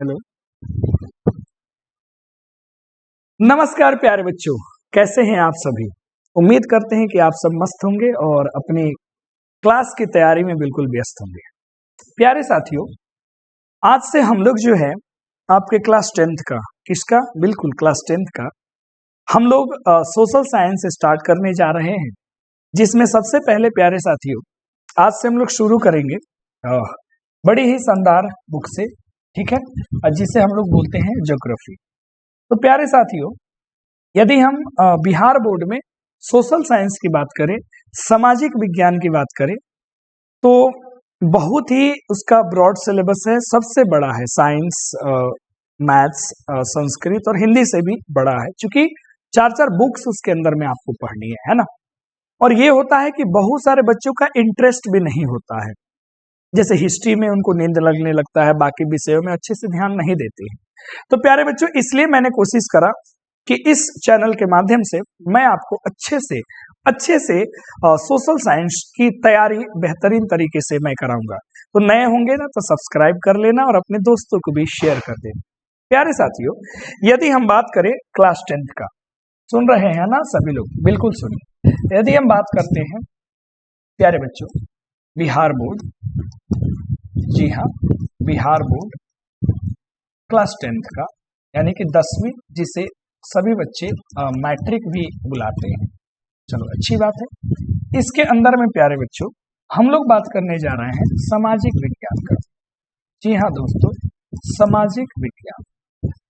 Hello. नमस्कार प्यारे बच्चों, कैसे हैं आप सभी। उम्मीद करते हैं कि आप सब मस्त होंगे और अपनी क्लास की तैयारी में बिल्कुल व्यस्त होंगे। प्यारे साथियों, आज से हम लोग जो है आपके क्लास 10th का, किसका, बिल्कुल क्लास 10th का हम लोग सोशल साइंस स्टार्ट करने जा रहे हैं, जिसमें सबसे पहले प्यारे साथियों आज से हम लोग शुरू करेंगे बड़ी ही शानदार बुक से, ठीक है, जिसे हम लोग बोलते हैं ज्योग्राफी। तो प्यारे साथियों, यदि हम बिहार बोर्ड में सोशल साइंस की बात करें, सामाजिक विज्ञान की बात करें, तो बहुत ही उसका ब्रॉड सिलेबस है, सबसे बड़ा है। साइंस, मैथ्स, संस्कृत और हिंदी से भी बड़ा है, क्योंकि 4 बुक्स उसके अंदर में आपको पढ़नी है ना। और ये होता है कि बहुत सारे बच्चों का इंटरेस्ट भी नहीं होता है, जैसे हिस्ट्री में उनको नींद लगने लगता है, बाकी विषयों में अच्छे से ध्यान नहीं देते हैं। तो प्यारे बच्चों, इसलिए मैंने कोशिश करा कि इस चैनल के माध्यम से मैं आपको अच्छे से सोशल साइंस की तैयारी बेहतरीन तरीके से मैं कराऊंगा। तो नए होंगे ना तो सब्सक्राइब कर लेना और अपने दोस्तों को भी शेयर कर देना। प्यारे साथियों, यदि हम बात करें क्लास 10th का, सुन रहे हैं ना सभी लोग, बिल्कुल सुनिए। यदि हम बात करते हैं प्यारे बच्चों बिहार बोर्ड, जी हाँ, बिहार बोर्ड क्लास 10th का, यानी कि 10वीं, जिसे सभी बच्चे मैट्रिक भी बुलाते हैं। चलो अच्छी बात है। इसके अंदर में प्यारे बच्चों हम लोग बात करने जा रहे हैं सामाजिक विज्ञान का। जी हाँ दोस्तों, सामाजिक विज्ञान।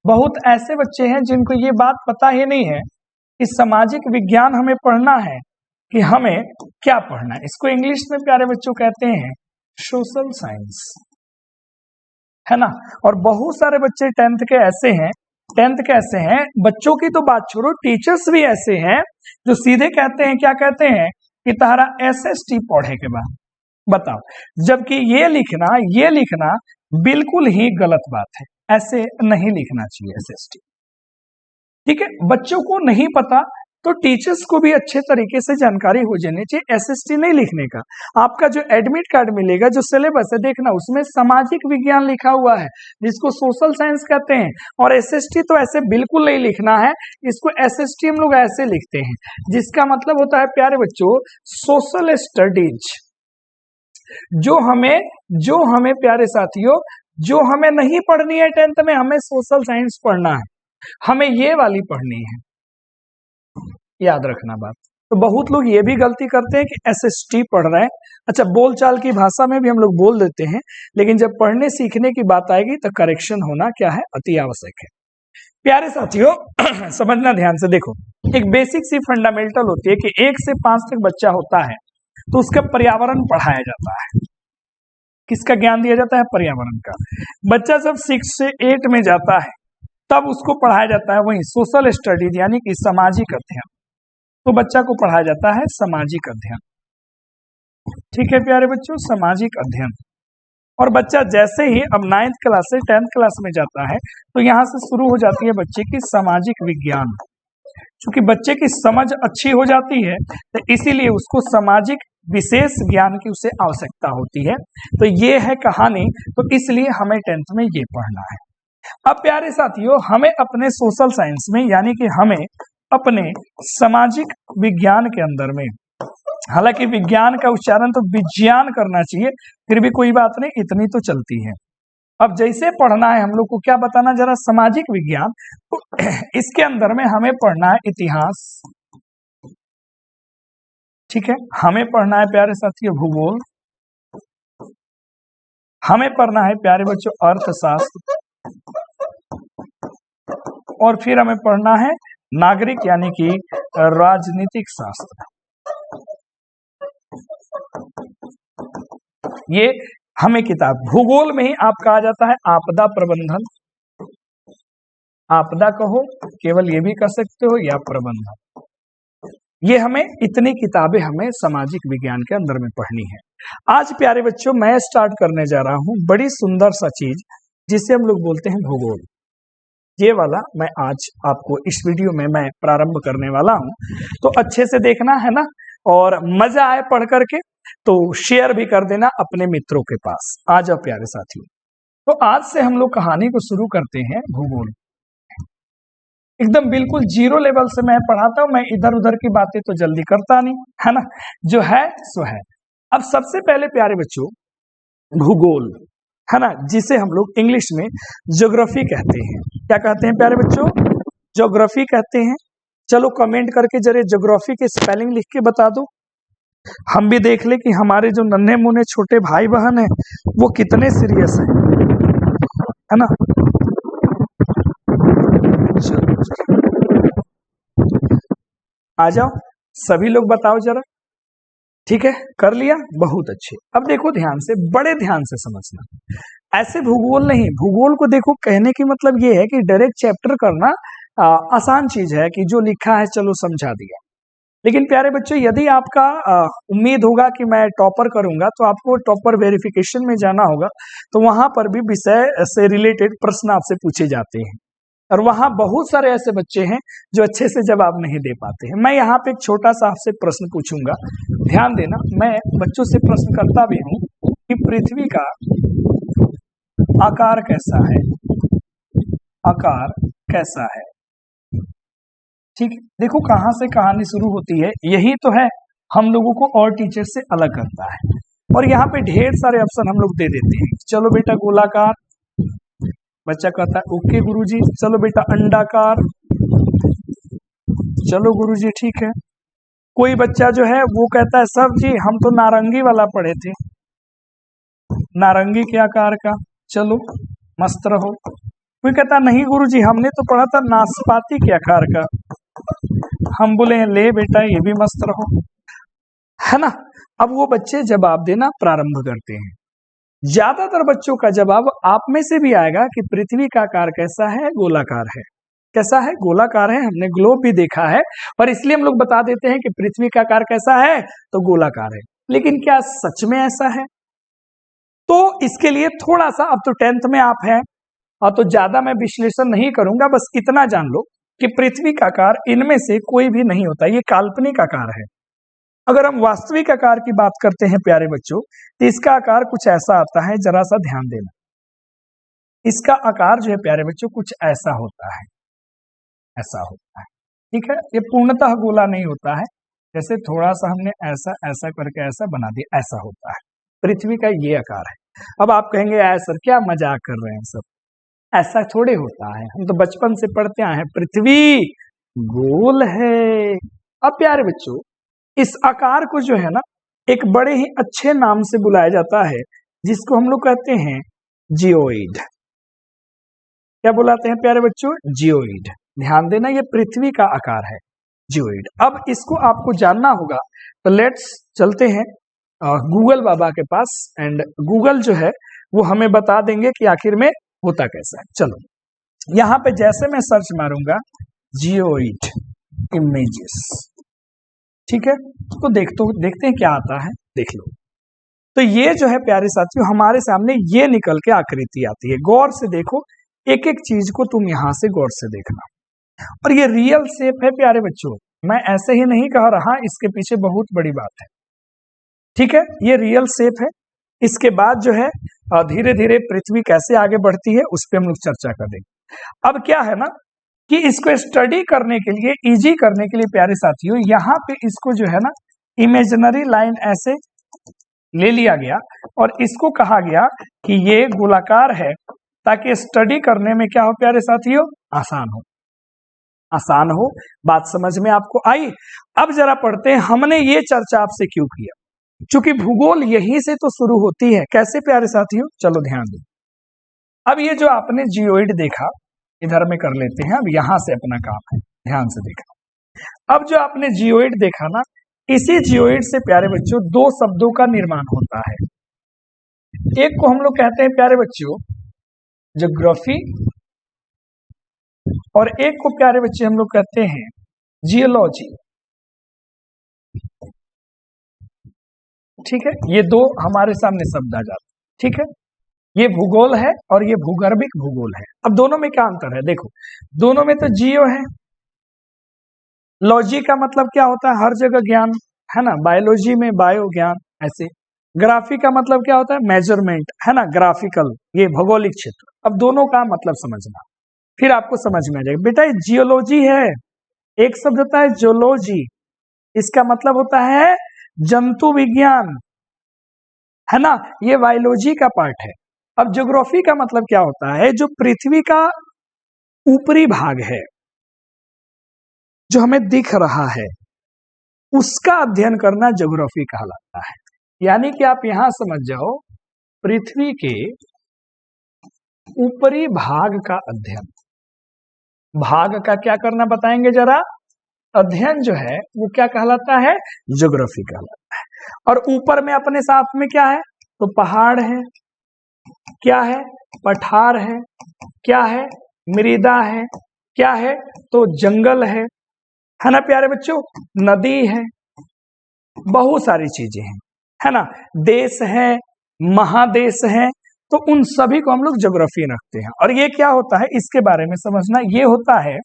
बहुत ऐसे बच्चे हैं जिनको ये बात पता ही नहीं है कि सामाजिक विज्ञान हमें पढ़ना है, कि हमें क्या पढ़ना है। इसको इंग्लिश में प्यारे बच्चों कहते हैं सोशल साइंस, है ना। और बहुत सारे बच्चे 10th के ऐसे हैं, बच्चों की तो बात छोड़ो, टीचर्स भी ऐसे हैं जो सीधे कहते हैं, क्या कहते हैं, कि तारा SST पढ़े के बाद बताओ, जबकि ये लिखना बिल्कुल ही गलत बात है। ऐसे नहीं लिखना चाहिए SST, ठीक है। बच्चों को नहीं पता तो टीचर्स को भी अच्छे तरीके से जानकारी हो जानी चाहिए SST नहीं लिखने का। आपका जो एडमिट कार्ड मिलेगा, जो सिलेबस है, देखना उसमें सामाजिक विज्ञान लिखा हुआ है, जिसको सोशल साइंस कहते हैं। और SST तो ऐसे बिल्कुल नहीं लिखना है, इसको SST हम लोग ऐसे लिखते हैं, जिसका मतलब होता है प्यारे बच्चों सोशल स्टडीज। जो हमें प्यारे साथियों, जो हमें नहीं पढ़नी है 10th में, हमें सोशल साइंस पढ़ना है, हमें ये वाली पढ़नी है, याद रखना बात। तो बहुत लोग ये भी गलती करते हैं कि SST पढ़ रहे हैं। अच्छा, बोलचाल की भाषा में भी हम लोग बोल देते हैं, लेकिन जब पढ़ने सीखने की बात आएगी तो करेक्शन होना क्या है, अति आवश्यक है। प्यारे साथियों समझना ध्यान से, देखो एक बेसिक सी फंडामेंटल होती है कि 1 से 5 तक बच्चा होता है तो उसका पर्यावरण पढ़ाया जाता है। किसका ज्ञान दिया जाता है? पर्यावरण का। बच्चा जब 6 से 8 में जाता है तब उसको पढ़ाया जाता है वही सोशल स्टडीज, यानी कि सामाजिक अध्ययन। तो बच्चा को पढ़ाया जाता है सामाजिक अध्ययन, ठीक है प्यारे बच्चों, सामाजिक अध्ययन। और बच्चा जैसे ही अब 9th क्लास से 10th क्लास में जाता है तो यहाँ से शुरू हो जाती है बच्चे की सामाजिक विज्ञान। क्योंकि बच्चे की समझ अच्छी हो जाती है तो इसीलिए उसको सामाजिक विशेष ज्ञान की उसे आवश्यकता होती है। तो ये है कहानी, तो इसलिए हमें 10th में ये पढ़ना है। अब प्यारे साथियों, हमें अपने सोशल साइंस में, यानी कि हमें अपने सामाजिक विज्ञान के अंदर में, हालांकि विज्ञान का उच्चारण तो विज्ञान करना चाहिए, फिर भी कोई बात नहीं, इतनी तो चलती है। अब जैसे पढ़ना है हम लोग को, क्या बताना जरा, सामाजिक विज्ञान। तो इसके अंदर में हमें पढ़ना है इतिहास, ठीक है, हमें पढ़ना है प्यारे साथियों भूगोल, हमें पढ़ना है प्यारे बच्चों अर्थशास्त्र, और फिर हमें पढ़ना है नागरिक, यानी कि राजनीतिक शास्त्र। ये हमें किताब भूगोल में ही आपका आ जाता है आपदा प्रबंधन, आपदा कहो केवल ये भी कर सकते हो, या प्रबंधन। ये हमें इतनी किताबें हमें सामाजिक विज्ञान के अंदर में पढ़नी है। आज प्यारे बच्चों मैं स्टार्ट करने जा रहा हूं बड़ी सुंदर सा चीज, जिसे हम लोग बोलते हैं भूगोल। ये वाला मैं आज आपको इस वीडियो में मैं प्रारंभ करने वाला हूं, तो अच्छे से देखना है ना, और मजा आए पढ़ करके तो शेयर भी कर देना अपने मित्रों के पास। आ जाओ प्यारे साथियों, तो आज से हम लोग कहानी को शुरू करते हैं भूगोल। एकदम बिल्कुल जीरो लेवल से मैं पढ़ाता हूं, मैं इधर उधर की बातें तो जल्दी करता नहीं, है ना। जो है सो है। अब सबसे पहले प्यारे बच्चों, भूगोल, है ना, जिसे हम लोग इंग्लिश में ज्योग्राफी कहते हैं। क्या कहते हैं प्यारे बच्चों? ज्योग्राफी कहते हैं। चलो कमेंट करके जरा ज्योग्राफी के स्पेलिंग लिख के बता दो, हम भी देख ले कि हमारे जो नन्हे मुन्ने छोटे भाई बहन हैं वो कितने सीरियस हैं, है ना। आ जाओ सभी लोग, बताओ जरा। ठीक है, कर लिया, बहुत अच्छे। अब देखो ध्यान से, बड़े ध्यान से समझना। ऐसे भूगोल नहीं, भूगोल को देखो कहने की मतलब ये है कि डायरेक्ट चैप्टर करना आसान चीज है कि जो लिखा है चलो समझा दिया। लेकिन प्यारे बच्चों, यदि आपका उम्मीद होगा कि मैं टॉपर करूंगा तो आपको टॉपर वेरिफिकेशन में जाना होगा, तो वहां पर भी विषय से रिलेटेड प्रश्न आपसे पूछे जाते हैं और वहां बहुत सारे ऐसे बच्चे हैं जो अच्छे से जवाब नहीं दे पाते हैं। मैं यहाँ पे एक छोटा सा आपसे प्रश्न पूछूंगा, ध्यान देना। मैं बच्चों से प्रश्न करता भी हूँ कि पृथ्वी का आकार कैसा है, आकार कैसा है। ठीक है, देखो कहाँ से कहानी शुरू होती है, यही तो है हम लोगों को और टीचर से अलग करता है। और यहाँ पे ढेर सारे ऑप्शन हम लोग दे देते हैं। चलो बेटा गोलाकार, बच्चा कहता है ओके गुरुजी। चलो बेटा अंडाकार, चलो गुरुजी ठीक है। कोई बच्चा जो है वो कहता है सर जी हम तो नारंगी वाला पढ़े थे, नारंगी के आकार का। चलो मस्त रहो। कोई कहता नहीं गुरुजी हमने तो पढ़ा था नाशपाती के आकार का। हम बोले ले बेटा ये भी मस्त रहो, है ना। अब वो बच्चे जवाब देना प्रारंभ करते हैं। ज्यादातर बच्चों का जवाब आप में से भी आएगा कि पृथ्वी का आकार कैसा है, गोलाकार है। कैसा है? गोलाकार है। हमने ग्लोब भी देखा है और इसलिए हम लोग बता देते हैं कि पृथ्वी का आकार कैसा है, तो गोलाकार है। लेकिन क्या सच में ऐसा है? तो इसके लिए थोड़ा सा, अब तो 10th में आप हैं और तो ज्यादा मैं विश्लेषण नहीं करूंगा, बस इतना जान लो कि पृथ्वी का आकार इनमें से कोई भी नहीं होता, ये काल्पनिक आकार है। अगर हम वास्तविक आकार की बात करते हैं प्यारे बच्चों, तो इसका आकार कुछ ऐसा आता है, जरा सा ध्यान देना। इसका आकार जो है प्यारे बच्चों कुछ ऐसा होता है, ऐसा होता है। ठीक है, ये पूर्णतः गोला नहीं होता है, जैसे थोड़ा सा हमने ऐसा ऐसा करके ऐसा बना दिया, ऐसा होता है। पृथ्वी का ये आकार है। अब आप कहेंगे यार सर क्या मजाक कर रहे हैं सब, ऐसा थोड़े होता है, हम तो बचपन से पढ़ते आए हैं पृथ्वी गोल है। अब प्यारे बच्चों, इस आकार को जो है ना एक बड़े ही अच्छे नाम से बुलाया जाता है, जिसको हम लोग कहते हैं जियोइड। क्या बुलाते हैं प्यारे बच्चों? जियोइड। ध्यान देना, ये पृथ्वी का आकार है, जियोइड। अब इसको आपको जानना होगा, तो लेट्स चलते हैं गूगल बाबा के पास, एंड गूगल जो है वो हमें बता देंगे कि आखिर में होता कैसा है। चलो यहाँ पे जैसे मैं सर्च मारूंगा जियोइड इमेजेस, ठीक है, तो देखते हैं क्या आता है, देख लो। तो ये जो है प्यारे साथियों हमारे सामने ये निकल के आकृति आती है। गौर से देखो, एक एक चीज को तुम यहां से गौर से देखना। और ये रियल शेप है प्यारे बच्चों, मैं ऐसे ही नहीं कह रहा, इसके पीछे बहुत बड़ी बात है। ठीक है, ये रियल शेप है। इसके बाद जो है धीरे धीरे पृथ्वी कैसे आगे बढ़ती है उस पर हम लोग चर्चा कर देंगे। अब क्या है ना कि इसको स्टडी करने के लिए, इजी करने के लिए प्यारे साथियों, यहाँ पे इसको जो है ना इमेजिनरी लाइन ऐसे ले लिया गया और इसको कहा गया कि ये गोलाकार है, ताकि स्टडी करने में क्या हो प्यारे साथियों, आसान हो, आसान हो। बात समझ में आपको आई? अब जरा पढ़ते हैं हमने ये चर्चा आपसे क्यों किया, क्योंकि भूगोल यहीं से तो शुरू होती है। कैसे प्यारे साथियों? चलो ध्यान दो। अब ये जो आपने जियोइड देखा, इधर में कर लेते हैं, अब यहां से अपना काम है, ध्यान से देखा। अब जो आपने जियोइड देखा ना, इसी जियोइड से प्यारे बच्चों दो शब्दों का निर्माण होता है। एक को हम लोग कहते हैं प्यारे बच्चों ज्योग्राफी, और एक को प्यारे बच्चे हम लोग कहते हैं जियोलॉजी। ठीक है, ये दो हमारे सामने शब्द आ जाते हैं। ठीक है, ये भूगोल है और ये भूगर्भिक भूगोल है। अब दोनों में क्या अंतर है? देखो, दोनों में तो जियो है, लॉजी का मतलब क्या होता है? हर जगह ज्ञान, है ना। बायोलॉजी में बायो ज्ञान, ऐसे। ग्राफी का मतलब क्या होता है? मेजरमेंट, है ना, ग्राफिकल, ये भौगोलिक क्षेत्र। अब दोनों का मतलब समझना, फिर आपको समझ में आ जाएगा। बेटा ये जियोलॉजी है, एक शब्द होता है जियोलॉजी, इसका मतलब होता है जंतु विज्ञान, है ना, ये बायोलॉजी का पार्ट है। अब ज्योग्राफी का मतलब क्या होता है? जो पृथ्वी का ऊपरी भाग है, जो हमें दिख रहा है, उसका अध्ययन करना ज्योग्राफी कहलाता है। यानी कि आप यहां समझ जाओ, पृथ्वी के ऊपरी भाग का अध्ययन, भाग का क्या करना बताएंगे जरा, अध्ययन जो है वो क्या कहलाता है? ज्योग्राफी कहलाता है। और ऊपर में अपने साथ में क्या है? तो पहाड़ है, क्या है? पठार है, क्या है? मृदा है, क्या है? तो जंगल है ना प्यारे बच्चों, नदी है, बहुत सारी चीजें हैं, है ना, देश है, महादेश है, तो उन सभी को हम लोग ज्योग्राफी रखते हैं। और ये क्या होता है इसके बारे में समझना, ये होता है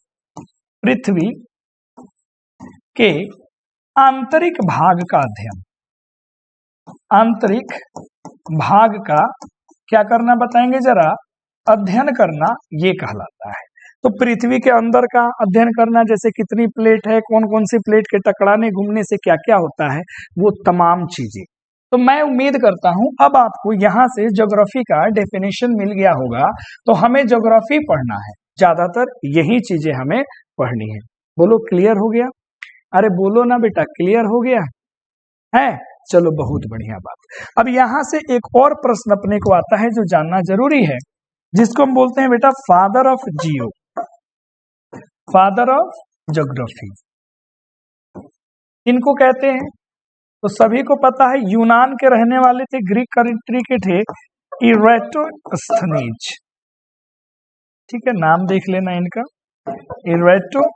पृथ्वी के आंतरिक भाग का अध्ययन। आंतरिक भाग का क्या करना बताएंगे जरा, अध्ययन करना, ये कहलाता है। तो पृथ्वी के अंदर का अध्ययन करना, जैसे कितनी प्लेट है, कौन कौन सी प्लेट के टकराने घूमने से क्या क्या होता है, वो तमाम चीजें। तो मैं उम्मीद करता हूं अब आपको यहां से ज्योग्राफी का डेफिनेशन मिल गया होगा। तो हमें ज्योग्राफी पढ़ना है, ज्यादातर यही चीजें हमें पढ़नी है। बोलो क्लियर हो गया? अरे बोलो ना बेटा, क्लियर हो गया है? चलो बहुत बढ़िया बात। अब यहां से एक और प्रश्न अपने को आता है जो जानना जरूरी है, जिसको हम बोलते हैं बेटा father of Jio, father of geography इनको कहते हैं। तो सभी को पता है, यूनान के रहने वाले थे, ग्रीक कंट्री के थे, इरेटोस्थनीज। ठीक है, नाम देख लेना इनका, इरेटोस्थनीज।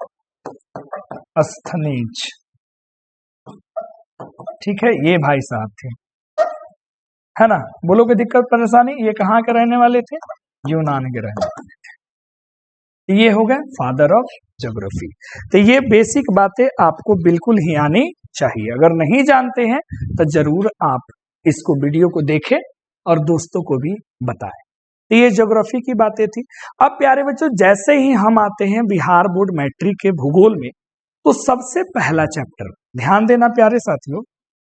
ठीक है, ये भाई साहब थे, है ना। बोलो कोई दिक्कत परेशानी? ये कहाँ के रहने वाले थे? यूनान के रहने वाले थे। ये हो गए फादर ऑफ ज्योग्राफी। तो ये बेसिक बातें आपको बिल्कुल ही आनी चाहिए। अगर नहीं जानते हैं तो जरूर आप इसको वीडियो को देखें और दोस्तों को भी बताएं। तो ये ज्योग्राफी की बातें थी। अब प्यारे बच्चों, जैसे ही हम आते हैं बिहार बोर्ड मैट्रिक के भूगोल में, तो सबसे पहला चैप्टर, ध्यान देना प्यारे साथियों,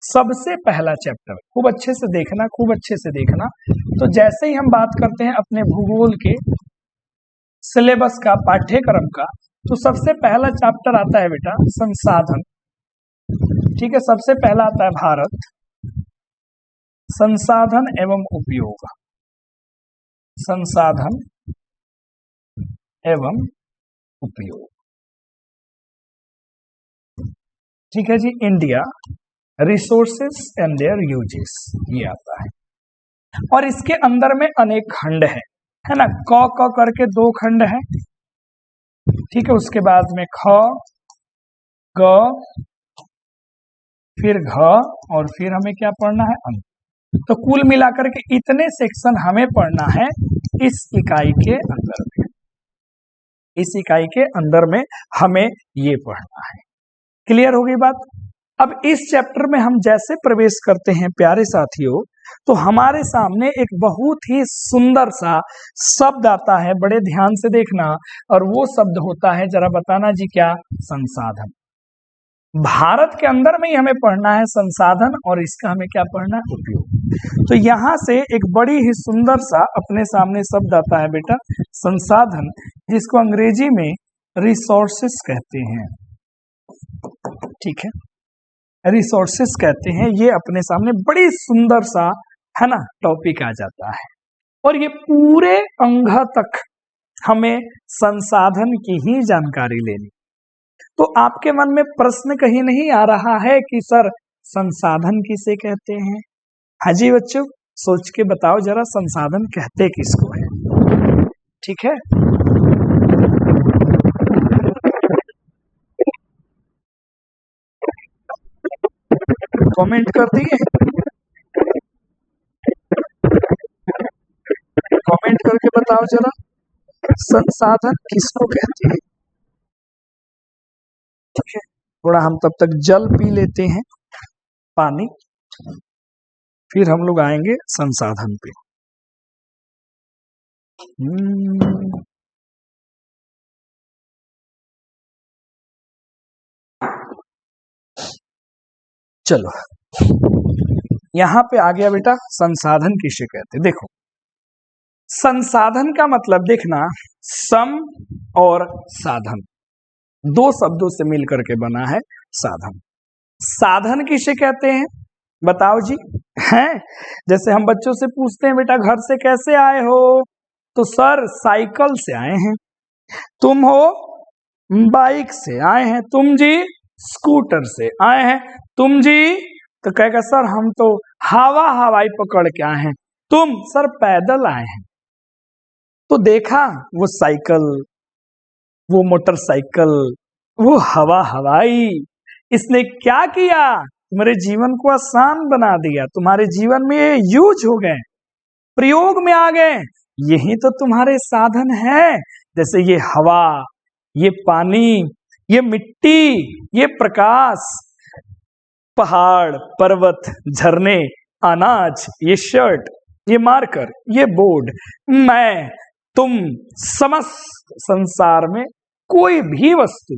सबसे पहला चैप्टर खूब अच्छे से देखना, खूब अच्छे से देखना। तो जैसे ही हम बात करते हैं अपने भूगोल के सिलेबस का, पाठ्यक्रम का, तो सबसे पहला चैप्टर आता है बेटा संसाधन। ठीक है, सबसे पहला आता है भारत, संसाधन एवं उपयोग, संसाधन एवं उपयोग। ठीक है जी, India, resources and their uses, ये आता है। और इसके अंदर में अनेक खंड है ना, क करके 2 खंड है। ठीक है, उसके बाद में ख, ग, फिर घ, और फिर हमें क्या पढ़ना है, अंक। तो कुल मिलाकर के इतने सेक्शन हमें पढ़ना है इस इकाई के अंदर में, इस इकाई के अंदर में हमें ये पढ़ना है। क्लियर हो गई बात? अब इस चैप्टर में हम जैसे प्रवेश करते हैं प्यारे साथियों, तो हमारे सामने एक बहुत ही सुंदर सा शब्द आता है, बड़े ध्यान से देखना, और वो शब्द होता है, जरा बताना जी क्या? संसाधन। भारत के अंदर में ही हमें पढ़ना है संसाधन, और इसका हमें क्या पढ़ना है? उपयोग। तो यहां से एक बड़ी ही सुंदर सा अपने सामने शब्द आता है बेटा संसाधन, जिसको अंग्रेजी में रिसोर्सेस कहते हैं। ठीक है, रिसोर्सेस कहते हैं। ये अपने सामने बड़ी सुंदर सा, है ना, टॉपिक आ जाता है। और ये पूरे अंग तक हमें संसाधन की ही जानकारी लेनी। तो आपके मन में प्रश्न कहीं नहीं आ रहा है कि सर संसाधन किसे कहते हैं? हाँ जी बच्चों, सोच के बताओ जरा, संसाधन कहते किसको है? ठीक है, कमेंट कर दिए, कमेंट करके बताओ जरा, संसाधन किसको कहते हैं? ठीक है, थोड़ा हम तब तक जल पी लेते हैं, पानी, फिर हम लोग आएंगे संसाधन पे। चलो यहां पे आ गया बेटा, संसाधन किसे कहते हैं। देखो संसाधन का मतलब देखना, सम और साधन, दो शब्दों से मिलकर के बना है साधन। साधन किसे कहते हैं बताओ जी? हैं, जैसे हम बच्चों से पूछते हैं बेटा घर से कैसे आए हो, तो सर साइकिल से आए हैं। तुम हो बाइक से आए हैं। तुम जी स्कूटर से आए हैं। तुम जी तो कहेगा सर हम तो हवाई पकड़ के आए हैं। तुम सर पैदल आए हैं। तो देखा वो साइकिल, वो मोटरसाइकिल, वो हवाई, इसने क्या किया, तुम्हारे जीवन को आसान बना दिया, तुम्हारे जीवन में ये यूज हो गए, प्रयोग में आ गए। यही तो तुम्हारे साधन है। जैसे ये हवा, ये पानी, ये मिट्टी, ये प्रकाश, पहाड़, पर्वत, झरने, अनाज, ये शर्ट, ये मार्कर, ये बोर्ड, मैं, तुम, समस्त संसार में कोई भी वस्तु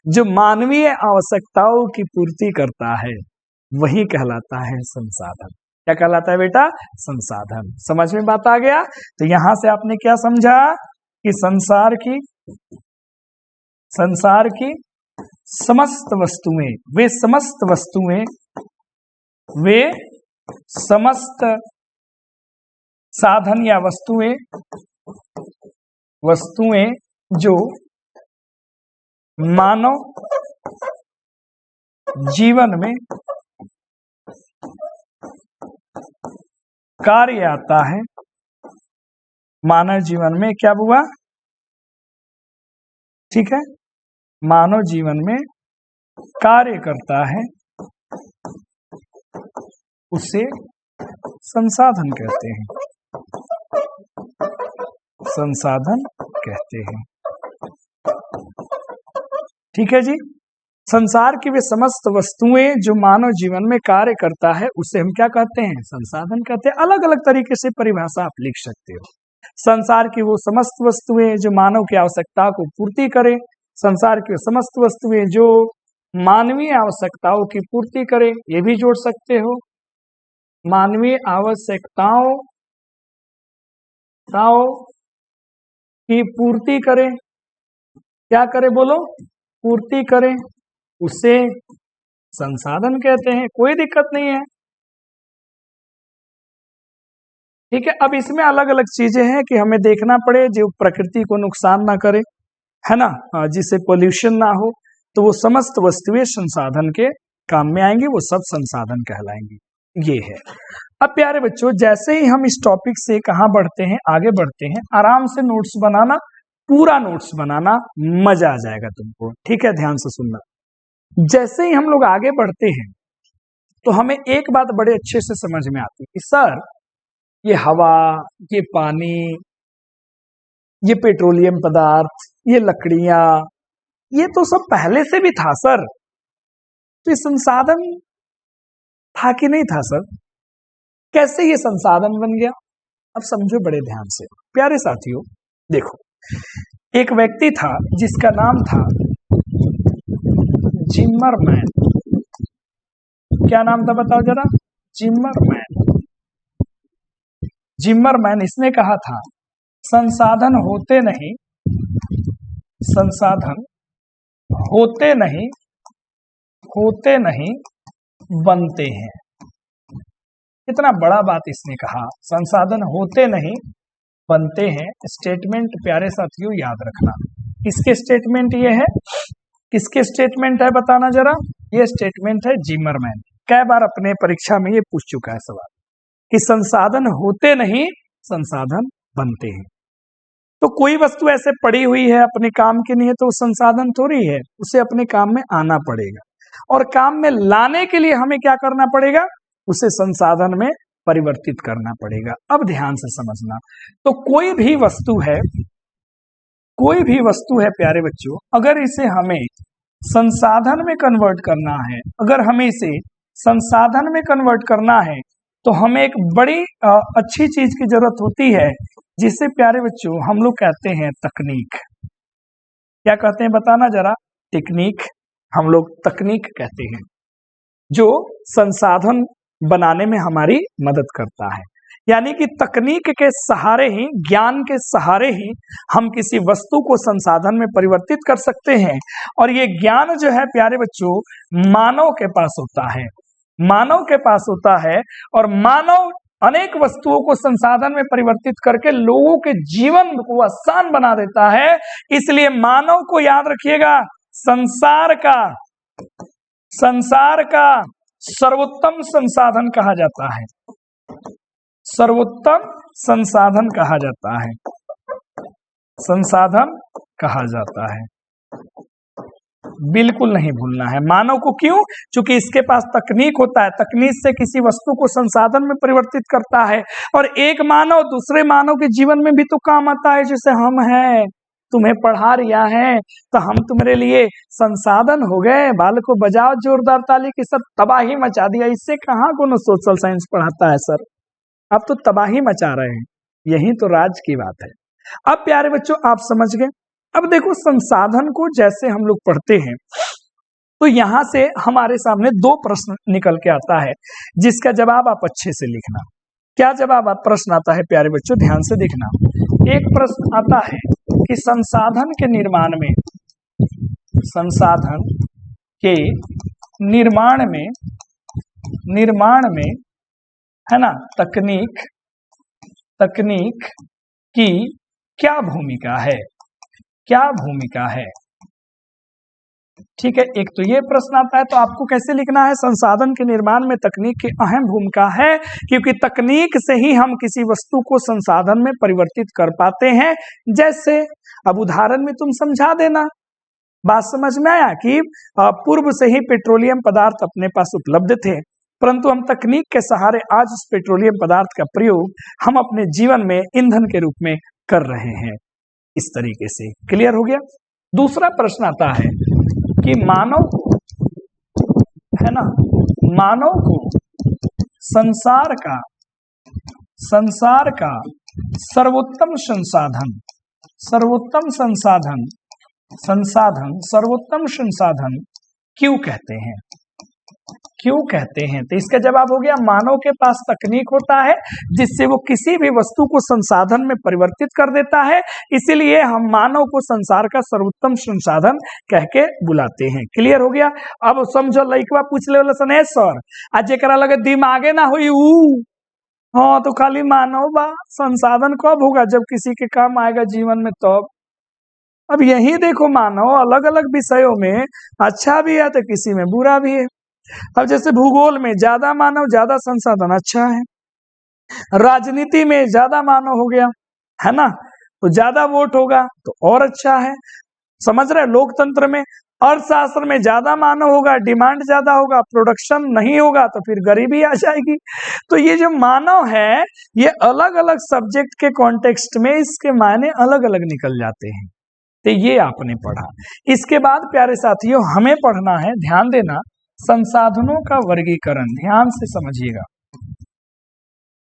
जो मानवीय आवश्यकताओं की पूर्ति करता है वही कहलाता है संसाधन। क्या कहलाता है बेटा? संसाधन। समझ में बात आ गया? तो यहां से आपने क्या समझा कि संसार की समस्त वस्तुएं, वे समस्त साधन या वस्तुएं जो मानव जीवन में कार्य आता है। मानव जीवन में क्या हुआ? ठीक है, मानव जीवन में कार्य करता है, उसे संसाधन कहते हैं। संसाधन कहते हैं। ठीक है जी। संसार की वे समस्त वस्तुएं जो मानव जीवन में कार्य करता है उसे हम क्या कहते हैं? संसाधन कहते हैं। अलग अलग तरीके से परिभाषा आप लिख सकते हो। संसार की वो समस्त वस्तुएं जो मानव की आवश्यकता को पूर्ति करे, संसार की समस्त वस्तुएं जो मानवीय आवश्यकताओं की पूर्ति करे, ये भी जोड़ सकते हो। मानवीय आवश्यकताओं की पूर्ति करे, क्या करे बोलो? पूर्ति करे, उसे संसाधन कहते हैं। कोई दिक्कत नहीं है। ठीक है। अब इसमें अलग अलग चीजें हैं कि हमें देखना पड़े जो प्रकृति को नुकसान ना करे, है ना, जिससे पोल्यूशन ना हो, तो वो समस्त वस्तुएं संसाधन के काम में आएंगी, वो सब संसाधन कहलाएंगी। ये है। अब प्यारे बच्चों जैसे ही हम इस टॉपिक से कहाँ बढ़ते हैं, आगे बढ़ते हैं, आराम से नोट्स बनाना, पूरा नोट्स बनाना, मजा आ जाएगा तुमको। ठीक है, ध्यान से सुनना। जैसे ही हम लोग आगे बढ़ते हैं तो हमें एक बात बड़े अच्छे से समझ में आती है कि सर ये हवा, ये पानी, ये पेट्रोलियम पदार्थ, ये लकड़ियां, ये तो सब पहले से भी था सर। तो ये संसाधन था कि नहीं था सर? कैसे ये संसाधन बन गया? अब समझो बड़े ध्यान से प्यारे साथियों। देखो एक व्यक्ति था जिसका नाम था जिमरमैन। क्या नाम था बताओ जरा? जिमरमैन। जिमरमैन, इसने कहा था संसाधन होते नहीं बनते हैं। कितना बड़ा बात इसने कहा, संसाधन होते नहीं बनते हैं। स्टेटमेंट प्यारे साथियों याद रखना। किसके स्टेटमेंट ये है? किसके स्टेटमेंट है बताना जरा? ये स्टेटमेंट है जिमरमैन। कई बार अपने परीक्षा में ये पूछ चुका है सवाल कि संसाधन होते नहीं संसाधन बनते हैं। तो कोई वस्तु ऐसे पड़ी हुई है अपने काम की नहीं है तो संसाधन थोड़ी है, उसे अपने काम में आना पड़ेगा, और काम में लाने के लिए हमें क्या करना पड़ेगा? उसे संसाधन में परिवर्तित करना पड़ेगा। अब ध्यान से समझना। तो कोई भी वस्तु है प्यारे बच्चों, अगर इसे हमें संसाधन में कन्वर्ट करना है, अगर हमें इसे संसाधन में कन्वर्ट करना है तो हमें एक बड़ी अच्छी चीज की जरूरत होती है, जिसे प्यारे बच्चों हम लोग कहते हैं तकनीक। क्या कहते हैं बताना जरा? टेक्निक, हम लोग तकनीक कहते हैं, जो संसाधन बनाने में हमारी मदद करता है। यानी कि तकनीक के सहारे ही, ज्ञान के सहारे ही हम किसी वस्तु को संसाधन में परिवर्तित कर सकते हैं। और ये ज्ञान जो है प्यारे बच्चों मानव के पास होता है, मानव के पास होता है। और मानव अनेक वस्तुओं को संसाधन में परिवर्तित करके लोगों के जीवन को आसान बना देता है। इसलिए मानव को याद रखिएगा, संसार का सर्वोत्तम संसाधन कहा जाता है, सर्वोत्तम संसाधन कहा जाता है, संसाधन कहा जाता है। बिल्कुल नहीं भूलना है मानव को। क्यों? क्योंकि इसके पास तकनीक होता है, तकनीक से किसी वस्तु को संसाधन में परिवर्तित करता है। और एक मानव दूसरे मानव के जीवन में भी तो काम आता है। जैसे हम हैं, तुम्हें पढ़ा रिया है तो हम तुम्हारे लिए संसाधन हो गए। बाल को बजाओ जोरदार ताली की, सब तबाही मचा दिया। इससे कहाँ कोनो सोशल साइंस पढ़ाता है सर? आप तो तबाही मचा रहे हैं। यही तो राज की बात है। अब प्यारे बच्चों आप समझ गए। अब देखो, संसाधन को जैसे हम लोग पढ़ते हैं तो यहां से हमारे सामने दो प्रश्न निकल के आता है, जिसका जवाब आप अच्छे से लिखना। क्या जवाब प्रश्न आता है प्यारे बच्चों? ध्यान से देखना। एक प्रश्न आता है कि संसाधन के निर्माण में, संसाधन के निर्माण में है ना, तकनीक की क्या भूमिका है? क्या भूमिका है? ठीक है, एक तो ये प्रश्न आता है। तो आपको कैसे लिखना है? संसाधन के निर्माण में तकनीक की अहम भूमिका है, क्योंकि तकनीक से ही हम किसी वस्तु को संसाधन में परिवर्तित कर पाते हैं। जैसे अब उदाहरण में तुम समझा देना। बात समझ में आया कि पूर्व से ही पेट्रोलियम पदार्थ अपने पास उपलब्ध थे, परंतु हम तकनीक के सहारे आज उस पेट्रोलियम पदार्थ का प्रयोग हम अपने जीवन में ईंधन के रूप में कर रहे हैं। इस तरीके से क्लियर हो गया। दूसरा प्रश्न आता है कि मानव को, है ना, मानव को संसार का सर्वोत्तम संसाधन क्यों कहते हैं? क्यों कहते हैं? तो इसका जवाब हो गया, मानव के पास तकनीक होता है जिससे वो किसी भी वस्तु को संसाधन में परिवर्तित कर देता है। इसीलिए हम मानव को संसार का सर्वोत्तम संसाधन कह के बुलाते हैं। क्लियर हो गया। अब समझो, लइकवा पूछ ले सने सर, आज जेकरा लगे दिमागे ना हुई ऊ, हाँ तो खाली मानव बा, संसाधन कब होगा? जब किसी के काम आएगा जीवन में तब। अब यही देखो, मानव अलग अलग विषयों में अच्छा भी है तो किसी में बुरा भी है। अब जैसे भूगोल में ज्यादा मानव ज्यादा संसाधन अच्छा है, राजनीति में ज्यादा मानव हो गया, है ना, तो ज्यादा वोट होगा तो और अच्छा है। समझ रहे? लोकतंत्र में, अर्थशास्त्र में ज्यादा मानव होगा, डिमांड ज्यादा होगा, प्रोडक्शन नहीं होगा तो फिर गरीबी आ जाएगी। तो ये जो मानव है, ये अलग अलग सब्जेक्ट के कॉन्टेक्स्ट में इसके मायने अलग अलग निकल जाते हैं। तो ये आपने पढ़ा। इसके बाद प्यारे साथियों हमें पढ़ना है, ध्यान देना, संसाधनों का वर्गीकरण। ध्यान से समझिएगा,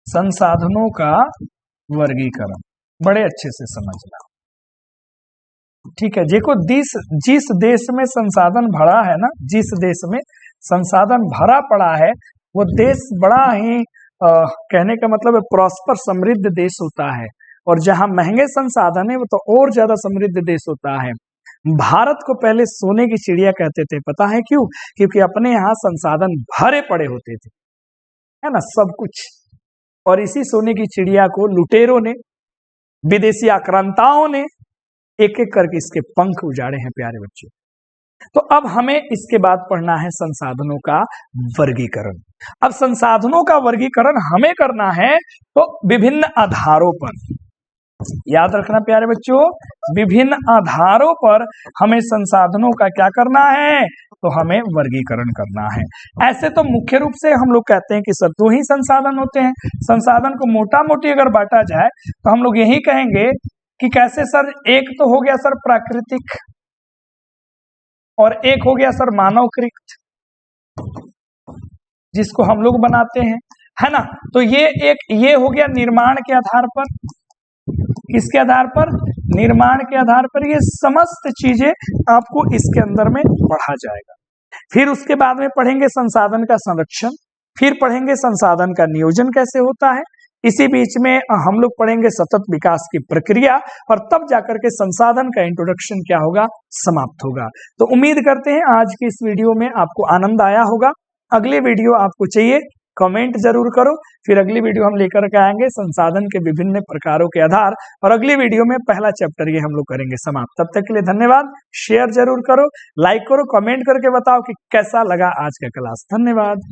संसाधनों का वर्गीकरण बड़े अच्छे से समझना। ठीक है, देखो जिस देश में संसाधन भरा है ना, जिस देश में संसाधन भरा पड़ा है, वो देश बड़ा ही कहने का मतलब प्रॉस्पर, समृद्ध देश होता है। और जहां महंगे संसाधन है वो तो और ज्यादा समृद्ध देश होता है। भारत को पहले सोने की चिड़िया कहते थे, पता है क्यों? क्योंकि अपने यहाँ संसाधन भरे पड़े होते थे, है ना, सब कुछ। और इसी सोने की चिड़िया को लुटेरों ने, विदेशी आक्रांताओं ने एक एक करके इसके पंख उजाड़े हैं प्यारे बच्चों। तो अब हमें इसके बाद पढ़ना है संसाधनों का वर्गीकरण। अब संसाधनों का वर्गीकरण हमें करना है तो विभिन्न आधारों पर, याद रखना प्यारे बच्चों, विभिन्न आधारों पर हमें संसाधनों का क्या करना है? तो हमें वर्गीकरण करना है। ऐसे तो मुख्य रूप से हम लोग कहते हैं कि सर दो ही संसाधन होते हैं। संसाधन को मोटा मोटी अगर बांटा जाए तो हम लोग यही कहेंगे कि कैसे सर, एक तो हो गया सर प्राकृतिक और एक हो गया सर मानवकृत, जिसको हम लोग बनाते हैं। है ना। तो ये हो गया निर्माण के आधार पर। किसके आधार पर? निर्माण के आधार पर ये समस्त चीजें आपको इसके अंदर में पढ़ा जाएगा। फिर उसके बाद में पढ़ेंगे संसाधन का संरक्षण, फिर पढ़ेंगे संसाधन का नियोजन कैसे होता है, इसी बीच में हम लोग पढ़ेंगे सतत विकास की प्रक्रिया, और तब जाकर के संसाधन का इंट्रोडक्शन क्या होगा, समाप्त होगा। तो उम्मीद करते हैं आज की इस वीडियो में आपको आनंद आया होगा। अगले वीडियो आपको चाहिए कमेंट जरूर करो, फिर अगली वीडियो हम लेकर के आएंगे संसाधन के विभिन्न प्रकारों के आधार, और अगली वीडियो में पहला चैप्टर ये हम लोग करेंगे समाप्त। तब तक के लिए धन्यवाद। शेयर जरूर करो, लाइक करो, कमेंट करके बताओ कि कैसा लगा आज का क्लास। धन्यवाद।